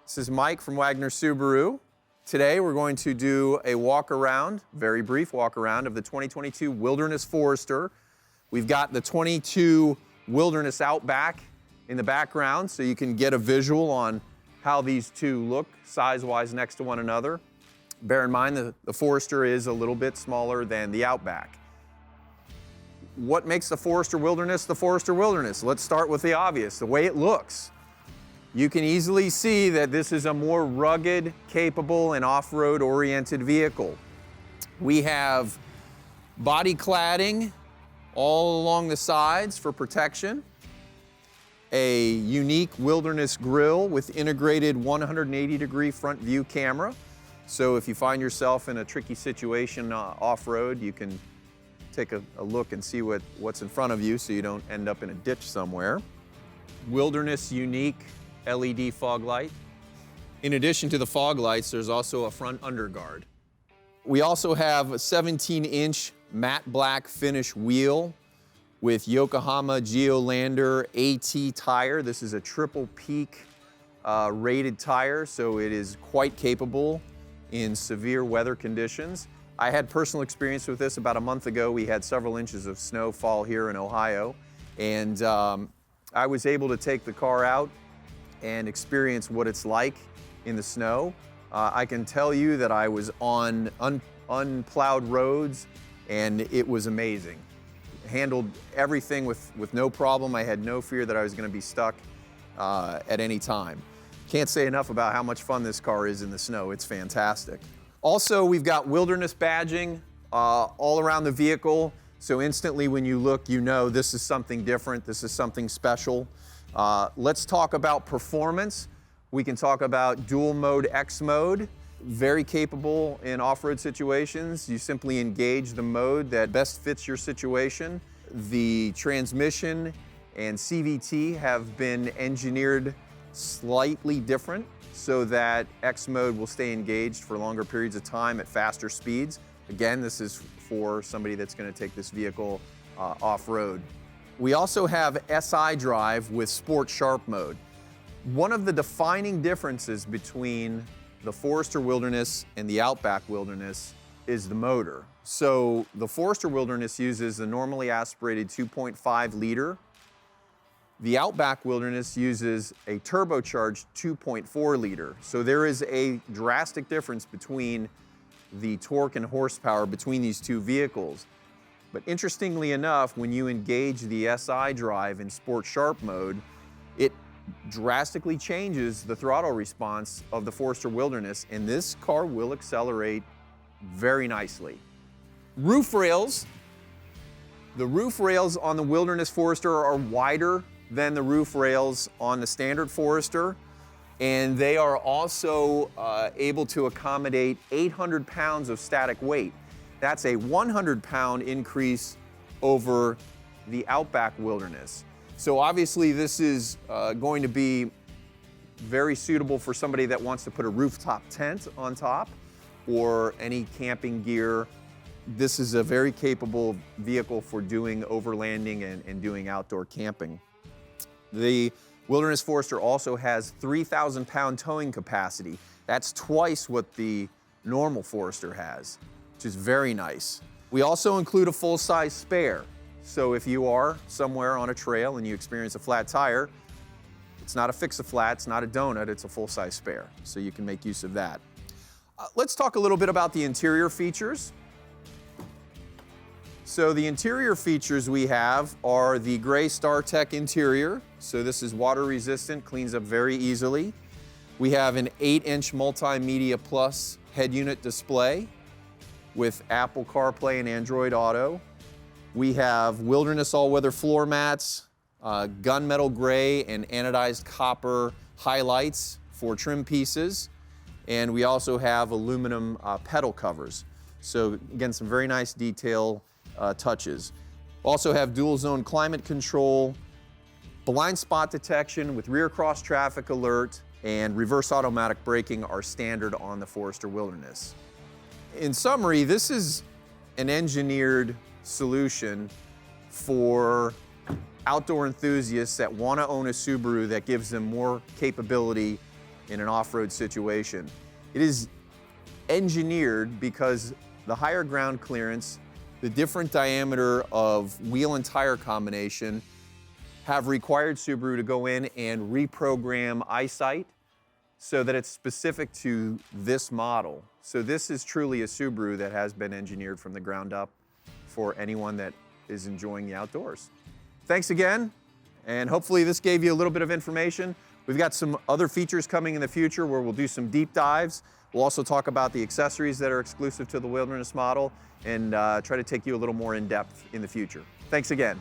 This is Mike from Wagner Subaru. Today we're going to do a walk around, very brief walk around of the 2022 Wilderness Forester. We've got the 22 Wilderness Outback in the background so you can get a visual on how these two look size-wise next to one another. Bear in mind the Forester is a little bit smaller than the Outback. What makes the Forester Wilderness the Forester Wilderness? Let's start with the obvious, the way it looks. You can easily see that this is a more rugged, capable, and off-road oriented vehicle. We have body cladding all along the sides for protection, a unique Wilderness grille with integrated 180-degree front view camera. So if you find yourself in a tricky situation off-road, you can take a look and see what's in front of you so you don't end up in a ditch somewhere. Wilderness unique LED fog light. In addition to the fog lights, there's also a front underguard. We also have a 17-inch matte black finish wheel with Yokohama Geolandar AT tire. This is a triple peak rated tire, so it is quite capable in severe weather conditions. I had personal experience with this about a month ago. We had several inches of snow fall here in Ohio, and I was able to take the car out and experience what it's like in the snow. I can tell you that I was on unplowed roads and it was amazing. Handled everything with no problem. I had no fear that I was going to be stuck at any time. Can't say enough about how much fun this car is in the snow. It's fantastic. Also, we've got Wilderness badging all around the vehicle. So instantly when you look, you know this is something different. This is something special. Let's talk about performance. We can talk about dual mode X mode. Very capable in off-road situations. You simply engage the mode that best fits your situation. The transmission and CVT have been engineered slightly different so that X mode will stay engaged for longer periods of time at faster speeds. Again, this is for somebody that's going to take this vehicle off-road. We also have SI drive with Sport Sharp mode. One of the defining differences between the Forester Wilderness and the Outback Wilderness is the motor. So the Forester Wilderness uses the normally aspirated 2.5 liter. The Outback Wilderness uses a turbocharged 2.4 liter. So there is a drastic difference between the torque and horsepower between these two vehicles. But interestingly enough, when you engage the SI drive in Sport Sharp mode, it drastically changes the throttle response of the Forester Wilderness, and this car will accelerate very nicely. Roof rails. The roof rails on the Wilderness Forester are wider than the roof rails on the standard Forester, and they are also able to accommodate 800 pounds of static weight. That's a 100-pound increase over the Outback Wilderness. So obviously this is going to be very suitable for somebody that wants to put a rooftop tent on top or any camping gear. This is a very capable vehicle for doing overlanding and doing outdoor camping. The Wilderness Forester also has 3,000-pound towing capacity. That's twice what the normal Forester has, which is very nice. We also include a full-size spare. So if you are somewhere on a trail and you experience a flat tire, it's not a fix-a-flat, it's not a donut, it's a full-size spare. So you can make use of that. Let's talk a little bit about the interior features. So the interior features we have are the gray StarTech interior. So this is water resistant, cleans up very easily. We have an 8-inch Multimedia Plus head unit display with Apple CarPlay and Android Auto. We have Wilderness all-weather floor mats, gunmetal gray and anodized copper highlights for trim pieces. And we also have aluminum pedal covers. So again, some very nice detail touches. Also have dual zone climate control, blind spot detection with rear cross traffic alert, and reverse automatic braking are standard on the Forester Wilderness. In summary, this is an engineered solution for outdoor enthusiasts that want to own a Subaru that gives them more capability in an off-road situation. It is engineered because the higher ground clearance, the different diameter of wheel and tire combination have required Subaru to go in and reprogram eyesight so that it's specific to this model. So this is truly a Subaru that has been engineered from the ground up for anyone that is enjoying the outdoors. Thanks again, and hopefully this gave you a little bit of information. We've got some other features coming in the future where we'll do some deep dives. We'll also talk about the accessories that are exclusive to the Wilderness model and try to take you a little more in depth in the future. Thanks again.